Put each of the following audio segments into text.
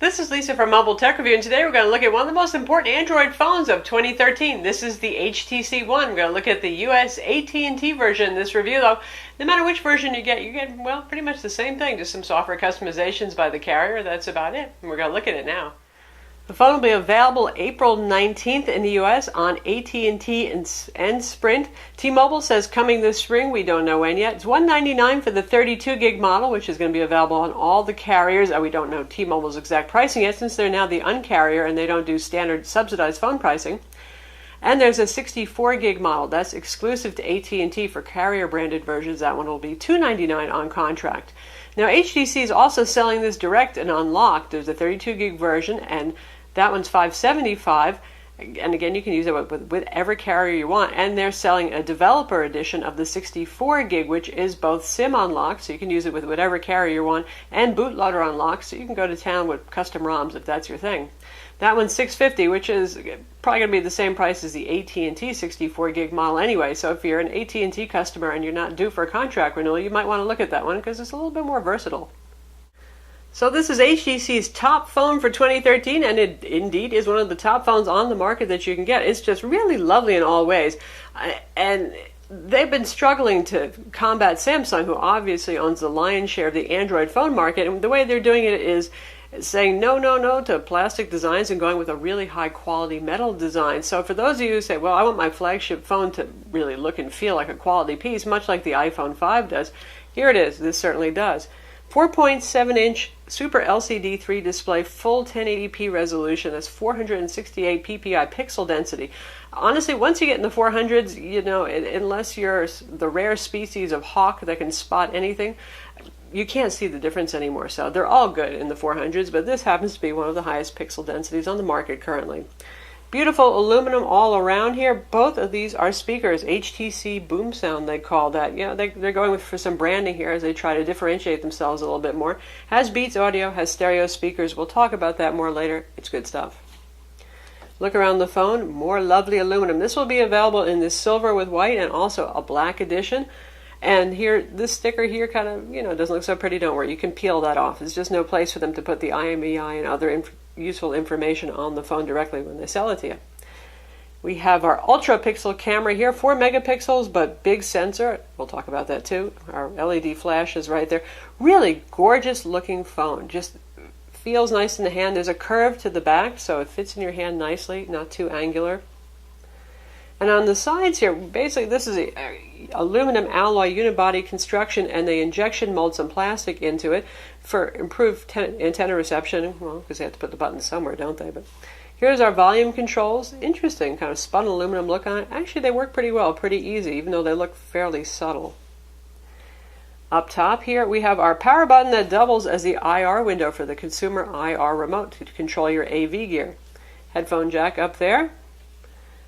This is Lisa from Mobile Tech Review, and today we're going to look at one of the most important Android phones of 2013. This is the HTC One. We're going to look at the US AT&T version in this review, though. No matter which version you get, well, pretty much the same thing, just some software customizations by the carrier. That's about it, and we're going to look at it now. The phone will be available April 19th in the US on AT&T and Sprint. T-Mobile says coming this spring. We don't know when yet. It's $199 for the 32 gig model, which is going to be available on all the carriers. We don't know T-Mobile's exact pricing yet, since they're now the uncarrier and they don't do standard subsidized phone pricing. And there's a 64 gig model that's exclusive to AT&T for carrier branded versions. That one will be $299 on contract. Now HTC is also selling this direct and unlocked. There's a 32 gig version, and that one's $575, and again, you can use it with whatever carrier you want. And they're selling a developer edition of the 64 gig, which is both SIM unlocked, so you can use it with whatever carrier you want, and bootloader unlocked, so you can go to town with custom ROMs if that's your thing. That one's $650, which is probably going to be the same price as the AT&T 64 gig model anyway. So if you're an AT&T customer and you're not due for a contract renewal, you might want to look at that one because it's a little bit more versatile. So this is HTC's top phone for 2013, and it indeed is one of the top phones on the market that you can get. It's just really lovely in all ways. And they've been struggling to combat Samsung, who obviously owns the lion's share of the Android phone market. And the way they're doing it is saying no to plastic designs and going with a really high quality metal design. So for those of you who say, well, I want my flagship phone to really look and feel like a quality piece, much like the iPhone 5 does, here it is. This certainly does. 4.7-inch Super LCD 3 display, full 1080p resolution. That's 468 ppi pixel density. Honestly, once you get in the 400s, you know, unless you're the rare species of hawk that can spot anything, you can't see the difference anymore. So they're all good in the 400s, but this happens to be one of the highest pixel densities on the market currently. Beautiful aluminum all around here. Both of these are speakers. HTC Boom Sound, they call that. Yeah, they're going for some branding here as they try to differentiate themselves a little bit more. Has Beats audio, has stereo speakers. We'll talk about that more later. It's good stuff. Look around the phone. More lovely aluminum. This will be available in this silver with white and also a black edition. And here, this sticker here kind of, doesn't look so pretty. Don't worry, you can peel that off. There's just no place for them to put the IMEI and other useful information on the phone directly when they sell it to you. We have our ultra pixel camera here, 4 megapixels, but big sensor. We'll talk about that too. Our LED flash is right there. Really gorgeous looking phone. Just feels nice in the hand. There's a curve to the back, so it fits in your hand nicely, not too angular. And on the sides here, basically this is a aluminum alloy unibody construction, and they injection mold some plastic into it for improved antenna reception. Well, because they have to put the buttons somewhere, don't they? But here's our volume controls. Interesting, kind of spun aluminum look on it. Actually, they work pretty well, pretty easy, even though they look fairly subtle. Up top here, we have our power button that doubles as the IR window for the consumer IR remote to control your AV gear. Headphone jack up there.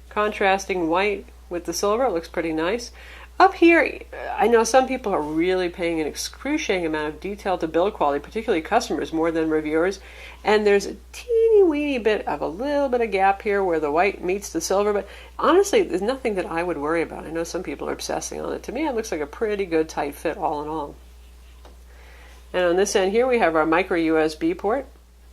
Contrasting white with the silver. It looks pretty nice. Up here, I know some people are really paying an excruciating amount of detail to build quality, particularly customers more than reviewers. And there's a teeny weeny bit of a little bit of gap here where the white meets the silver. But honestly, there's nothing that I would worry about. I know some people are obsessing on it. To me, it looks like a pretty good tight fit all in all. And on this end here, we have our micro USB port.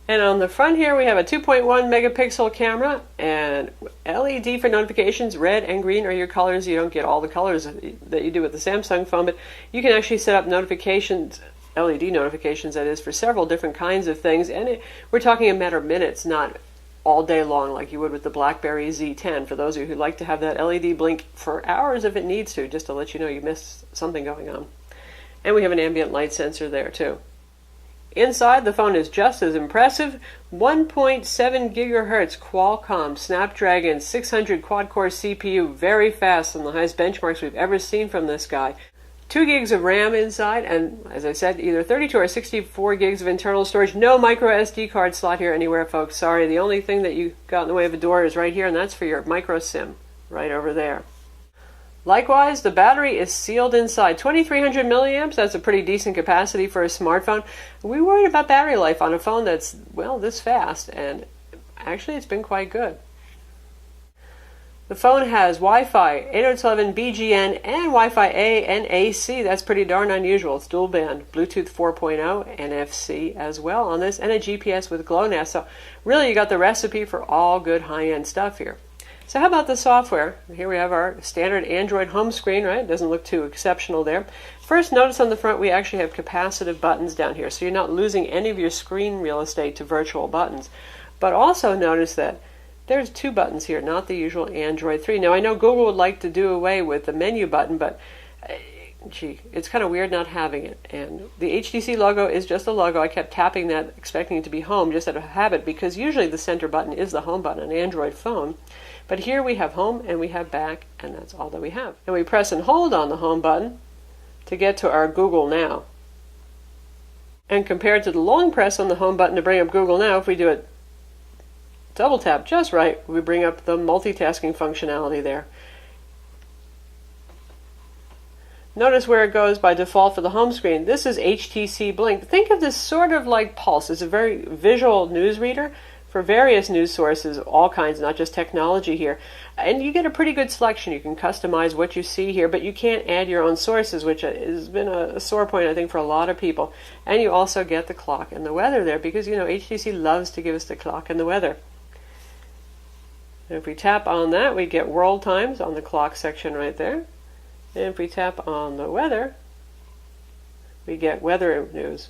And on the front here, we have a 2.1 megapixel camera and LED for notifications. Red and green are your colors. You don't get all the colors that you do with the Samsung phone, but you can actually set up notifications, LED notifications that is, for several different kinds of things. And we're talking a matter of minutes, not all day long like you would with the BlackBerry Z10. For those of you who like to have that LED blink for hours if it needs to, just to let you know you missed something going on. And we have an ambient light sensor there too. Inside, the phone is just as impressive. 1.7 gigahertz Qualcomm Snapdragon 600 quad-core CPU, very fast, and the highest benchmarks we've ever seen from this guy. 2 gigs of RAM inside, and as I said, either 32 or 64 gigs of internal storage. No micro SD card slot here anywhere, folks. Sorry, the only thing that you got in the way of a door is right here, and that's for your micro SIM, right over there. Likewise, the battery is sealed inside. 2300 milliamps, that's a pretty decent capacity for a smartphone. We worried about battery life on a phone that's, well, this fast, and actually it's been quite good. The phone has Wi-Fi, 802.11 BGN, and Wi-Fi A and AC. That's pretty darn unusual. It's dual band, Bluetooth 4.0, NFC as well on this, and a GPS with GLONASS. So really you got the recipe for all good high-end stuff here. So how about the software? Here we have our standard Android home screen, right? It doesn't look too exceptional there. First, notice on the front we actually have capacitive buttons down here, so you're not losing any of your screen real estate to virtual buttons. But also notice that there's 2 buttons here, not the usual Android 3. Now, I know Google would like to do away with the menu button, but gee, it's kind of weird not having it. And the HTC logo is just a logo. I kept tapping that, expecting it to be home, just out of habit, because usually the center button is the home button on an Android phone. But here we have home and we have back, and that's all that we have. And we press and hold on the home button to get to our Google Now. And compared to the long press on the home button to bring up Google Now, if we do it double tap just right, we bring up the multitasking functionality there. Notice where it goes by default for the home screen. This is HTC Blink. Think of this sort of like Pulse. It's a very visual news reader for various news sources, all kinds, not just technology here. And you get a pretty good selection. You can customize what you see here, but you can't add your own sources, which has been a sore point, I think, for a lot of people. And you also get the clock and the weather there, because, you know, HTC loves to give us the clock and the weather. And if we tap on that, we get world times on the clock section right there. And if we tap on the weather, we get weather news.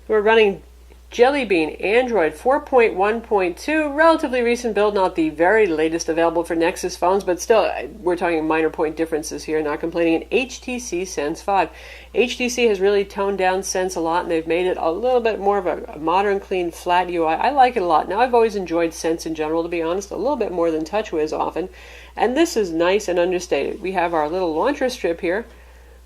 We're running Jelly Bean Android 4.1.2, relatively recent build, not the very latest available for Nexus phones, but still, we're talking minor point differences here, not complaining. An HTC Sense 5. HTC has really toned down Sense a lot, and they've made it a little bit more of a modern, clean, flat UI. I like it a lot. Now, I've always enjoyed Sense in general, to be honest, a little bit more than TouchWiz often, and this is nice and understated. We have our little launcher strip here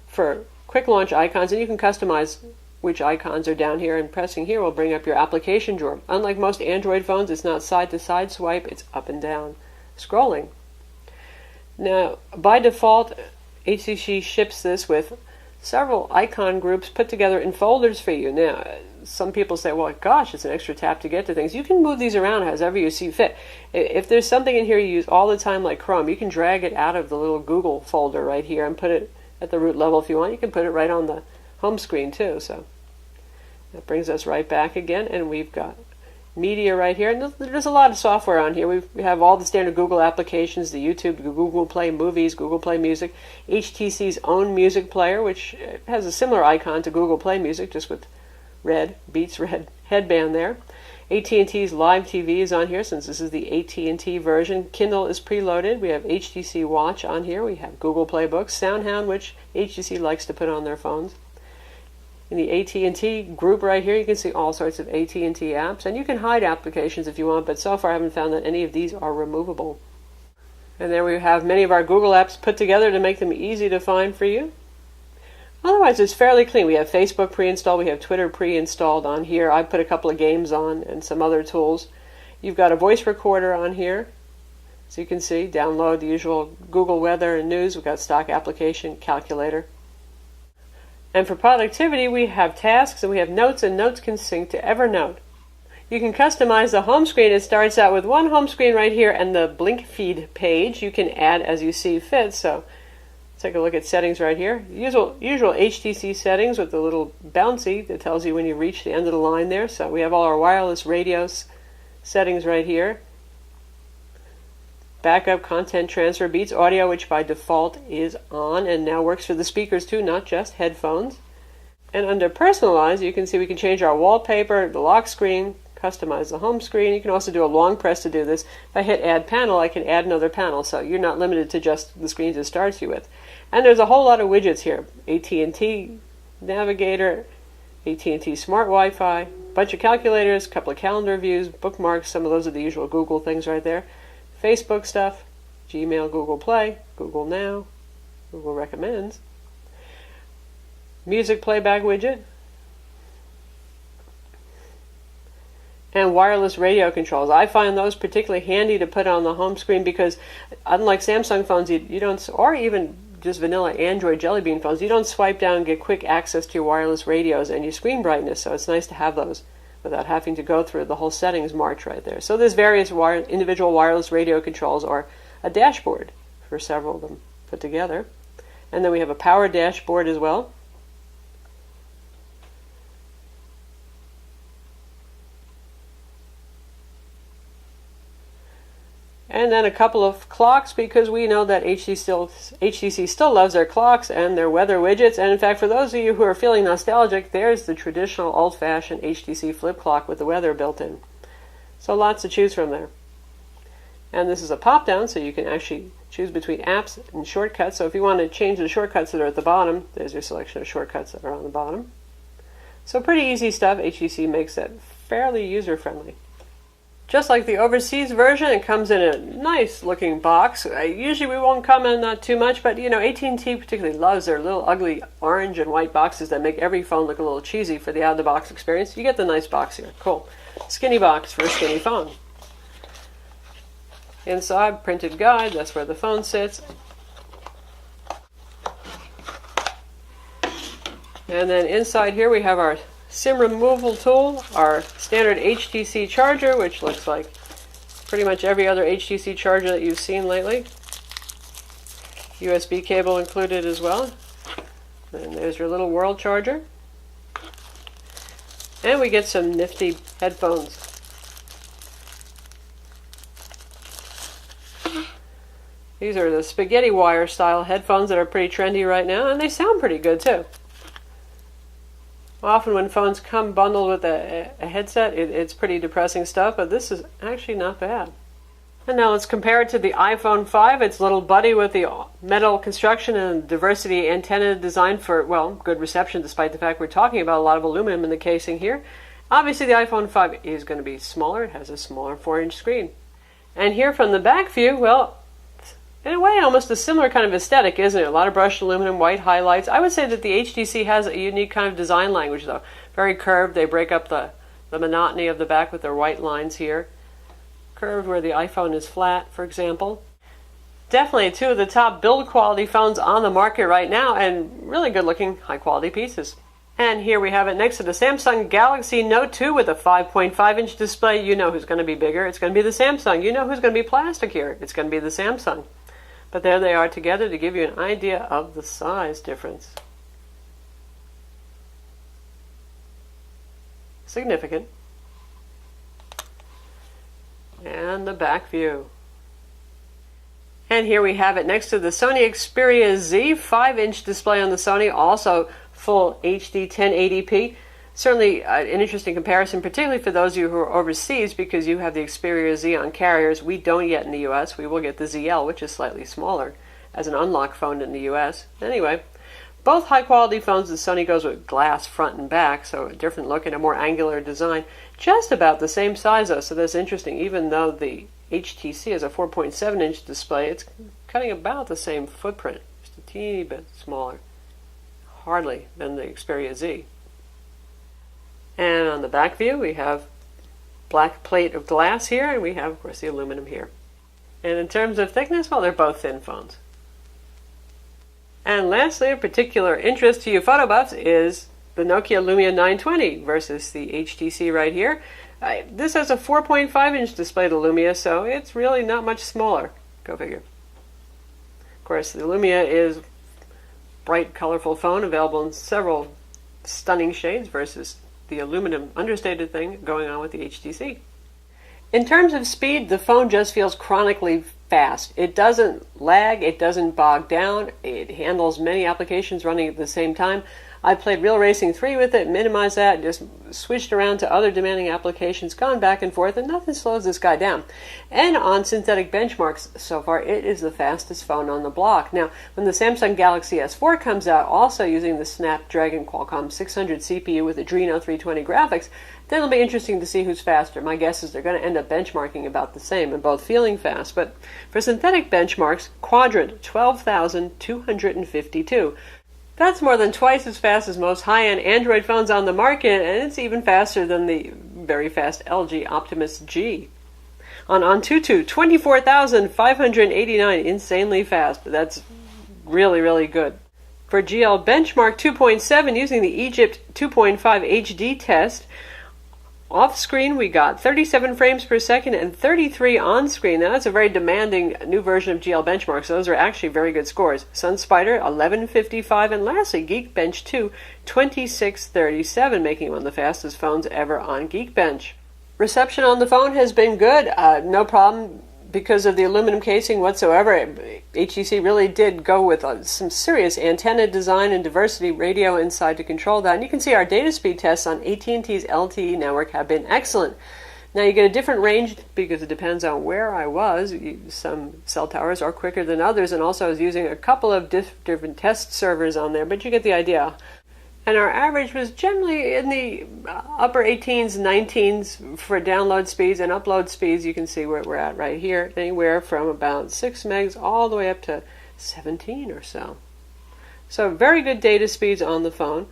for quick launch icons, and you can customize which icons are down here, and pressing here will bring up your application drawer. Unlike most Android phones, it's not side-to-side swipe, it's up and down scrolling. Now, by default, HTC ships this with several icon groups put together in folders for you. Now, some people say, well, gosh, it's an extra tap to get to things. You can move these around however you see fit. If there's something in here you use all the time, like Chrome, you can drag it out of the little Google folder right here and put it at the root level if you want. You can put it right on the home screen too. So that brings us right back again, and we've got media right here. And there's a lot of software on here. We have all the standard Google applications, the YouTube, Google Play Movies, Google Play Music, HTC's own music player, which has a similar icon to Google Play Music, just with Beats Red headband there. AT&T's Live TV is on here, since this is the AT&T version. Kindle is preloaded. We have HTC Watch on here. We have Google Play Books, SoundHound, which HTC likes to put on their phones. In the AT&T group right here, you can see all sorts of AT&T apps, and you can hide applications if you want, but so far I haven't found that any of these are removable. And there we have many of our Google apps put together to make them easy to find for you. Otherwise, it's fairly clean. We have Facebook pre-installed, we have Twitter pre-installed on here. I put a couple of games on and some other tools. You've got a voice recorder on here, so you can see, download the usual Google weather and news. We've got stock application, calculator. And for productivity, we have tasks and we have notes, and notes can sync to Evernote. You can customize the home screen. It starts out with one home screen right here and the Blink feed page. You can add as you see fit. So let's take a look at settings right here. Usual HTC settings with the little bouncy that tells you when you reach the end of the line there. So we have all our wireless radios settings right here. Backup, content transfer, Beats Audio, which by default is on and now works for the speakers too, not just headphones. And under personalize, you can see we can change our wallpaper, the lock screen, customize the home screen. You can also do a long press to do this. If I hit add panel, I can add another panel, so you're not limited to just the screens it starts you with. And there's a whole lot of widgets here. AT&T Navigator, AT&T Smart Wi-Fi, bunch of calculators, a couple of calendar views, bookmarks. Some of those are the usual Google things right there. Facebook stuff, Gmail, Google Play, Google Now, Google Recommends, music playback widget, and wireless radio controls. I find those particularly handy to put on the home screen because unlike Samsung phones, you don't, or even just vanilla Android Jelly Bean phones, you don't swipe down and get quick access to your wireless radios and your screen brightness, so it's nice to have those without having to go through the whole settings march right there. So there's various individual wireless radio controls or a dashboard for several of them put together. And then we have a power dashboard as well. And then a couple of clocks, because we know that HTC still loves their clocks and their weather widgets. And in fact, for those of you who are feeling nostalgic, there's the traditional old-fashioned HTC flip clock with the weather built in. So lots to choose from there. And this is a pop-down, so you can actually choose between apps and shortcuts. So if you want to change the shortcuts that are at the bottom, there's your selection of shortcuts that are on the bottom. So pretty easy stuff. HTC makes that fairly user-friendly. Just like the overseas version, it comes in a nice looking box. Usually we won't comment on too much, but you know, AT&T particularly loves their little ugly orange and white boxes that make every phone look a little cheesy for the out-of-the-box experience. You get the nice box here. Cool. Skinny box for a skinny phone. Inside, printed guide, that's where the phone sits. And then inside here we have our SIM removal tool, our standard HTC charger, which looks like pretty much every other HTC charger that you've seen lately. USB cable included as well. And there's your little world charger. And we get some nifty headphones. These are the spaghetti wire style headphones that are pretty trendy right now, and they sound pretty good too. Often when phones come bundled with a headset, it's pretty depressing stuff, but this is actually not bad. And now let's compare it to the iPhone 5, its little buddy with the metal construction and diversity antenna designed for, well, good reception, despite the fact we're talking about a lot of aluminum in the casing here. Obviously the iPhone 5 is going to be smaller. It has a smaller 4-inch screen. And here from the back view, well, in a way, almost a similar kind of aesthetic, isn't it? A lot of brushed aluminum, white highlights. I would say that the HTC has a unique kind of design language, though. Very curved. They break up the monotony of the back with their white lines here. Curved where the iPhone is flat, for example. Definitely two of the top build quality phones on the market right now, and really good looking, high quality pieces. And here we have it next to the Samsung Galaxy Note 2 with a 5.5-inch display. You know who's going to be bigger. It's going to be the Samsung. You know who's going to be plastic here. It's going to be the Samsung. But there they are together to give you an idea of the size difference. Significant. And the back view. And here we have it next to the Sony Xperia Z, 5-inch display on the Sony, also full HD 1080p. Certainly an interesting comparison, particularly for those of you who are overseas, because you have the Xperia Z on carriers. We don't yet in the US. We will get the ZL, which is slightly smaller, as an unlocked phone in the US. Anyway, both high-quality phones. The Sony goes with glass front and back, so a different look and a more angular design. Just about the same size, though, so that's interesting. Even though the HTC has a 4.7-inch display, it's cutting about the same footprint, just a teeny bit smaller, hardly, than the Xperia Z. And on the back view, we have black plate of glass here, and we have, of course, the aluminum here. And in terms of thickness, well, they're both thin phones. And lastly, of particular interest to you photo buffs is the Nokia Lumia 920 versus the HTC right here. This has a 4.5-inch display, the Lumia, so it's really not much smaller. Go figure. Of course, the Lumia is a bright, colorful phone available in several stunning shades versus the aluminum understated thing going on with the HTC. In terms of speed, the phone just feels chronically fast. It doesn't lag, it doesn't bog down, it handles many applications running at the same time. I played Real Racing 3 with it, minimized that, just switched around to other demanding applications, gone back and forth, and nothing slows this guy down. And on synthetic benchmarks so far, it is the fastest phone on the block. Now, when the Samsung Galaxy S4 comes out, also using the Snapdragon Qualcomm 600 CPU with Adreno 320 graphics, then it'll be interesting to see who's faster. My guess is they're going to end up benchmarking about the same and both feeling fast. But for synthetic benchmarks, Quadrant 12,252. That's more than twice as fast as most high-end Android phones on the market, and it's even faster than the very fast LG Optimus G. On Antutu, 24,589, insanely fast. That's really, really good. For GL Benchmark 2.7, using the Egypt 2.5 HD test, Off screen, we got 37 frames per second and 33 on screen. Now, that's a very demanding new version of GL Benchmark, so those are actually very good scores. SunSpider, 1155, and lastly, Geekbench 2, 2637, making one of the fastest phones ever on Geekbench. Reception on the phone has been good. No problem because of the aluminum casing whatsoever. HTC really did go with some serious antenna design and diversity radio inside to control that. And you can see our data speed tests on AT&T's LTE network have been excellent. Now you get a different range because it depends on where I was. Some cell towers are quicker than others, and also I was using a couple of different test servers on there, but you get the idea. And our average was generally in the upper 18s, 19s for download speeds, and upload speeds. You can see where we're at right here, anywhere from about 6 megs all the way up to 17 or so. So very good data speeds on the phone.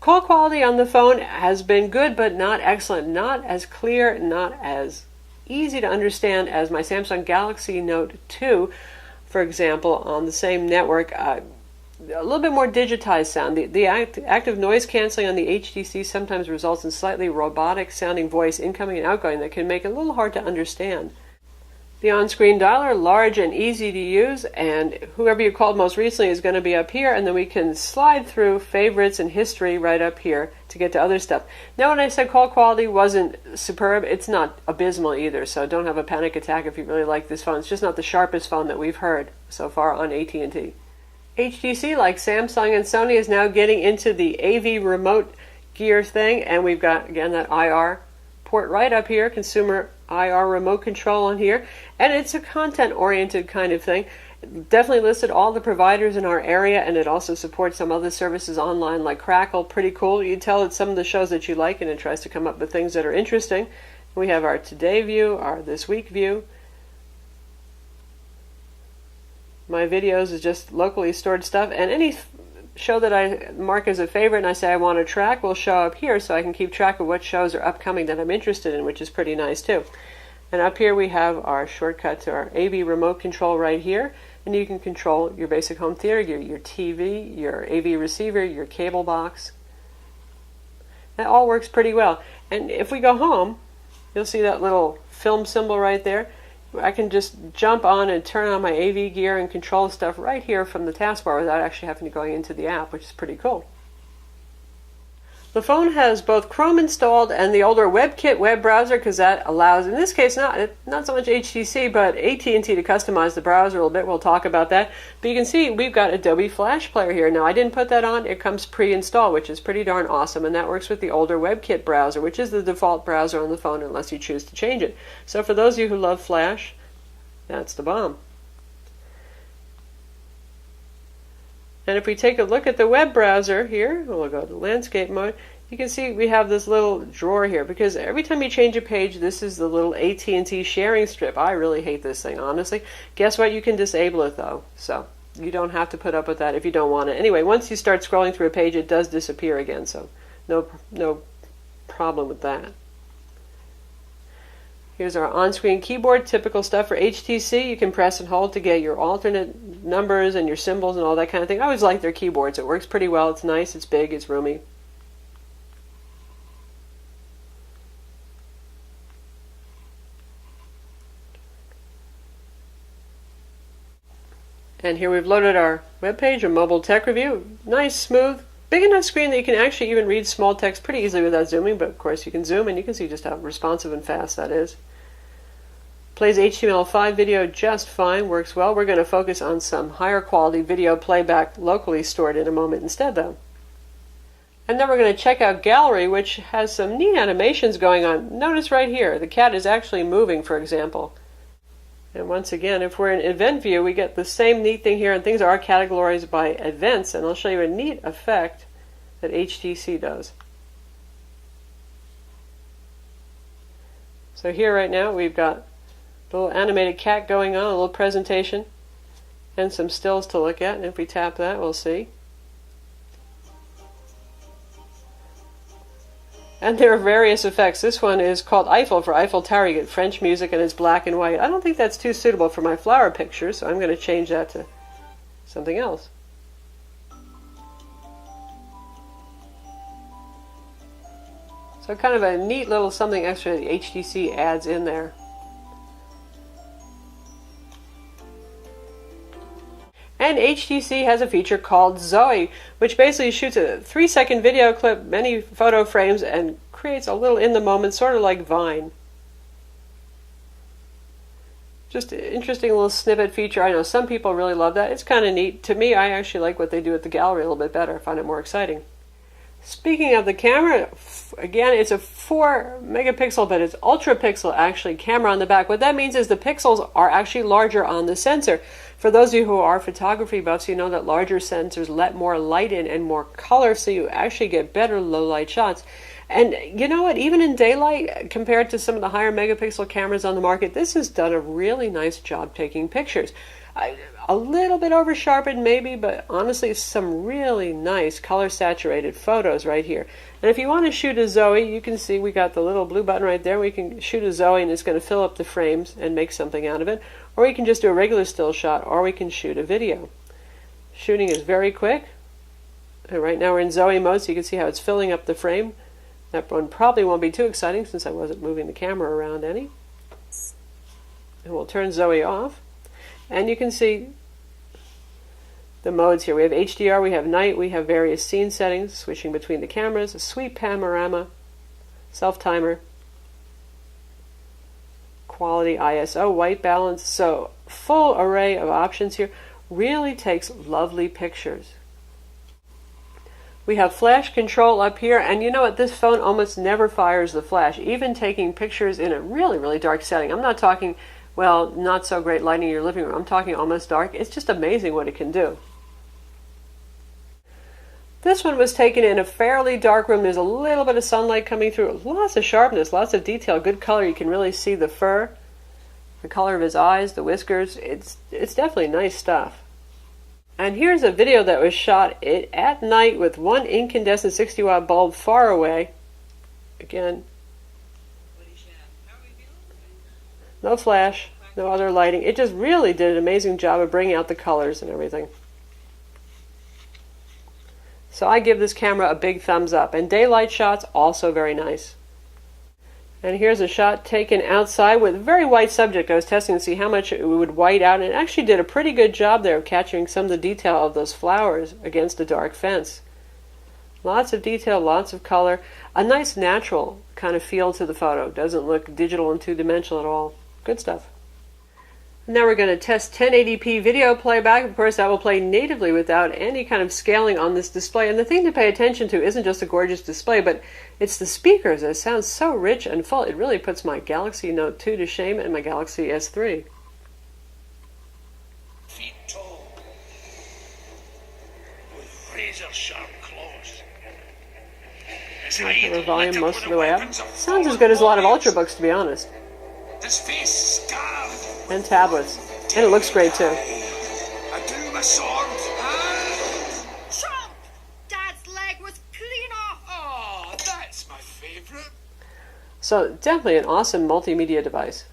Call quality on the phone has been good, but not excellent. Not as clear, not as easy to understand as my Samsung Galaxy Note 2, for example, on the same network. A little bit more digitized sound. The active noise canceling on the HTC sometimes results in slightly robotic sounding voice incoming and outgoing that can make it a little hard to understand. The on-screen dialer, large and easy to use, and whoever you called most recently is going to be up here, and then we can slide through favorites and history right up here to get to other stuff. Now, when I said call quality wasn't superb, it's not abysmal either, so don't have a panic attack if you really like this phone. It's just not the sharpest phone that we've heard so far on AT&T. HTC, like Samsung and Sony, is now getting into the AV remote gear thing, and we've got, again, that IR port right up here, consumer IR remote control on here, and it's a content-oriented kind of thing. Definitely listed all the providers in our area, and it also supports some other services online like Crackle. Pretty cool. You tell it some of the shows that you like, and it tries to come up with things that are interesting. We have our Today view, our This Week view. My videos is just locally stored stuff, and any show that I mark as a favorite and I say I want to track will show up here, so I can keep track of what shows are upcoming that I'm interested in, which is pretty nice too. And up here we have our shortcut to our AV remote control right here, and you can control your basic home theater gear, your TV, your AV receiver, your cable box. That all works pretty well. And if we go home, you'll see that little film symbol right there. I can just jump on and turn on my AV gear and control stuff right here from the taskbar without actually having to go into the app, which is pretty cool. The phone has both Chrome installed and the older WebKit web browser, because that allows, in this case, not so much HTC, but AT&T to customize the browser a little bit. We'll talk about that. But you can see we've got Adobe Flash Player here. Now, I didn't put that on. It comes pre-installed, which is pretty darn awesome, and that works with the older WebKit browser, which is the default browser on the phone unless you choose to change it. So for those of you who love Flash, that's the bomb. And if we take a look at the web browser here, we'll go to landscape mode, you can see we have this little drawer here, because every time you change a page, this is the little AT&T sharing strip. I really hate this thing, honestly. Guess what? You can disable it, though. So you don't have to put up with that if you don't want it. Anyway, once you start scrolling through a page, it does disappear again, so no problem with that. Here's our on-screen keyboard, typical stuff for HTC. You can press and hold to get your alternate numbers and your symbols and all that kind of thing. I always like their keyboards. It works pretty well. It's nice, it's big, it's roomy. And here we've loaded our webpage, a mobile tech review. Nice, smooth, big enough screen that you can actually even read small text pretty easily without zooming, but of course you can zoom and you can see just how responsive and fast that is. Plays HTML5 video just fine, works well. We're going to focus on some higher quality video playback locally stored in a moment instead, though. And then we're going to check out Gallery, which has some neat animations going on. Notice right here, the cat is actually moving, for example. And once again, if we're in event view, we get the same neat thing here, and things are categorized by events, and I'll show you a neat effect that HTC does. So here right now we've got a little animated cat going on, a little presentation, and some stills to look at, and if we tap that, we'll see. And there are various effects. This one is called Eiffel for Eiffel Tower. You get French music and it's black and white. I don't think that's too suitable for my flower picture, so I'm going to change that to something else. So So kind of a neat little something extra the HTC adds in there. And HTC has a feature called Zoe, which basically shoots a 3-second video clip, many photo frames, and creates a little in the moment, sort of like Vine. Just an interesting little snippet feature. I know some people really love that. It's kind of neat. To me, I actually like what they do with the gallery a little bit better. I find it more exciting. Speaking of the camera, again, it's a 4 megapixel, but it's ultra pixel actually camera on the back. What that means is the pixels are actually larger on the sensor. For those of you who are photography buffs, you know that larger sensors let more light in and more color, so you actually get better low light shots. And you know what, even in daylight, compared to some of the higher megapixel cameras on the market, this has done a really nice job taking pictures. A little bit over sharpened maybe, but honestly some really nice color saturated photos right here. And if you want to shoot a Zoe, you can see we got the little blue button right there. We can shoot a Zoe and it's going to fill up the frames and make something out of it. Or we can just do a regular still shot, or we can shoot a video. Shooting is very quick. And right now we're in Zoe mode, so you can see how it's filling up the frame. That one probably won't be too exciting since I wasn't moving the camera around any. And we'll turn Zoe off. And you can see the modes here. We have HDR, we have night, we have various scene settings, switching between the cameras, a sweep panorama, self-timer, quality, ISO, white balance. So full array of options here. Really takes lovely pictures. We have flash control up here, and you know what, this phone almost never fires the flash, even taking pictures in a really, really dark setting. I'm not talking, well, not so great lighting in your living room. I'm talking almost dark. It's just amazing what it can do. This one was taken in a fairly dark room. There's a little bit of sunlight coming through. Lots of sharpness, lots of detail, good color. You can really see the fur, the color of his eyes, the whiskers. It's definitely nice stuff. And here's a video that was shot at night with one incandescent 60-watt bulb far away. Again, no flash, no other lighting. It just really did an amazing job of bringing out the colors and everything. So I give this camera a big thumbs up. And daylight shots, also very nice. And here's a shot taken outside with a very white subject. I was testing to see how much it would white out, and it actually did a pretty good job there of capturing some of the detail of those flowers against a dark fence. Lots of detail, lots of color. A nice natural kind of feel to the photo. Doesn't look digital and two-dimensional at all. Good stuff. Now we're going to test 1080p video playback. Of course, that will play natively without any kind of scaling on this display. And the thing to pay attention to isn't just a gorgeous display, but it's the speakers. It sounds so rich and full. It really puts my Galaxy Note 2 to shame and my Galaxy S3. Feet tall, with razor-sharp claws. The volume most of the way up. Sounds as good as a lot of Ultrabooks, to be honest. His face scarred. And tablets. And it looks great too. I drew my sword. Trump! Dad's leg was clean off. Oh, that's my favorite. So definitely an awesome multimedia device.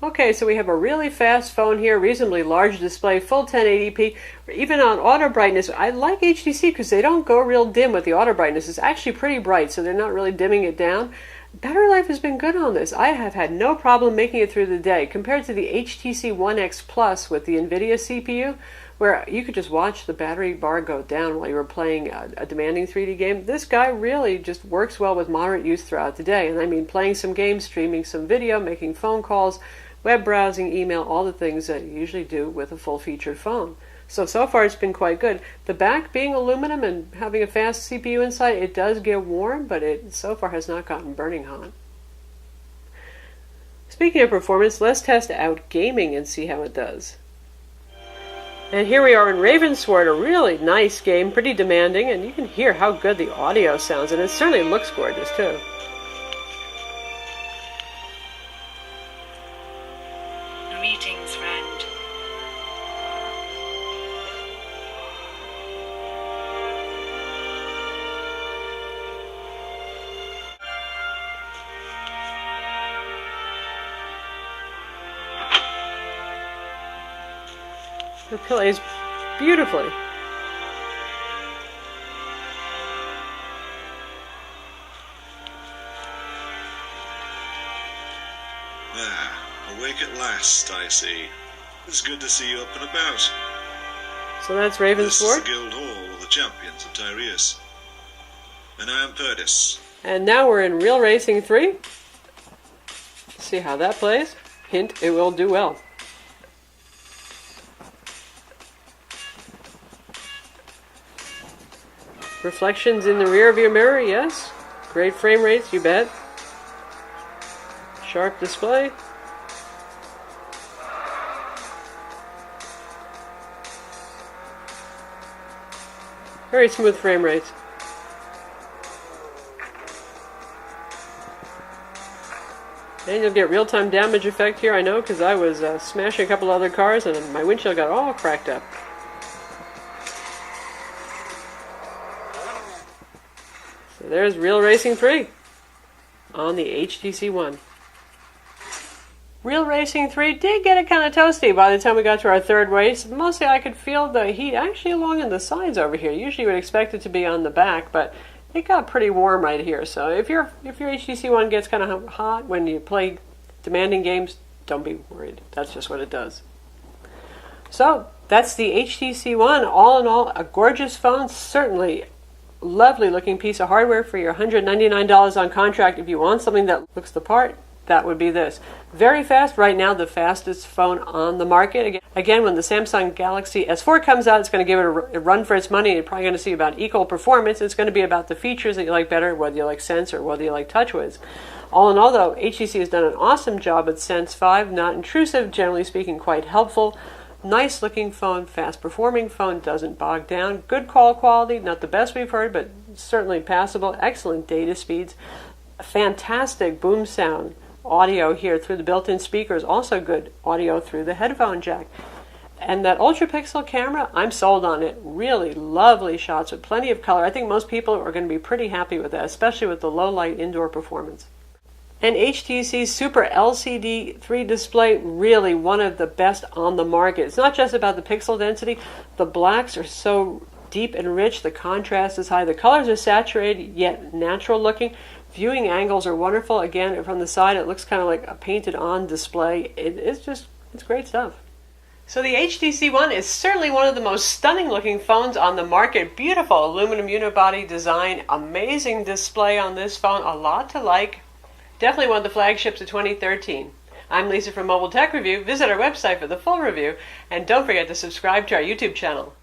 Okay, so we have a really fast phone here, reasonably large display, full 1080p. Even on auto brightness, I like HTC because they don't go real dim with the auto brightness. It's actually pretty bright, so they're not really dimming it down. Battery life has been good on this. I have had no problem making it through the day compared to the HTC One X Plus with the NVIDIA CPU, where you could just watch the battery bar go down while you were playing a demanding 3D game. This guy really just works well with moderate use throughout the day. And I mean playing some games, streaming some video, making phone calls, web browsing, email, all the things that you usually do with a full-featured phone. So far it's been quite good. The back being aluminum and having a fast CPU inside, it does get warm, but it so far has not gotten burning hot. Speaking of performance, let's test out gaming and see how it does. And here we are in Ravensward, a really nice game, pretty demanding, and you can hear how good the audio sounds, and it certainly looks gorgeous too. Greetings, friend. It plays beautifully. last, I see. It's good to see you up and about. So that's This is Ravensford. the Guild Hall of the Champions of Tyreus. And I am Perdis. And now we're in Real Racing 3. See how that plays. Hint, it will do well. Reflections in the rear view mirror, yes. Great frame rates, you bet. Sharp display. Very smooth frame rates. And you'll get real-time damage effect here, I know, because I was smashing a couple other cars and my windshield got all cracked up. So there's Real Racing 3 on the HTC One. Real Racing 3 did get it kind of toasty by the time we got to our third race. Mostly I could feel the heat actually along in the sides over here. Usually you would expect it to be on the back, but it got pretty warm right here. So if your HTC One gets kind of hot when you play demanding games, don't be worried. That's just what it does. So that's the HTC One. All in all, a gorgeous phone. Certainly lovely looking piece of hardware for your $199 on contract. If you want something that looks the part, that would be this. Very fast. Right now, the fastest phone on the market. Again, when the Samsung Galaxy S4 comes out, it's going to give it a run for its money. You're probably going to see about equal performance. It's going to be about the features that you like better, whether you like Sense or whether you like TouchWiz. All in all, though, HTC has done an awesome job with Sense 5. Not intrusive, generally speaking, quite helpful. Nice looking phone, fast performing phone, doesn't bog down. Good call quality, not the best we've heard, but certainly passable. Excellent data speeds. Fantastic boom sound. Audio here through the built-in speakers, also good audio through the headphone jack. And that ultra-pixel camera, I'm sold on it. Really lovely shots with plenty of color. I think most people are going to be pretty happy with that, especially with the low-light indoor performance. And HTC's Super LCD 3 display, really one of the best on the market. It's not just about the pixel density. The blacks are so deep and rich. The contrast is high. The colors are saturated, yet natural looking. Viewing angles are wonderful. Again, from the side, it looks kind of like a painted-on display. It's great stuff. So the HTC One is certainly one of the most stunning-looking phones on the market. Beautiful aluminum unibody design. Amazing display on this phone. A lot to like. Definitely one of the flagships of 2013. I'm Lisa from Mobile Tech Review. Visit our website for the full review. And don't forget to subscribe to our YouTube channel.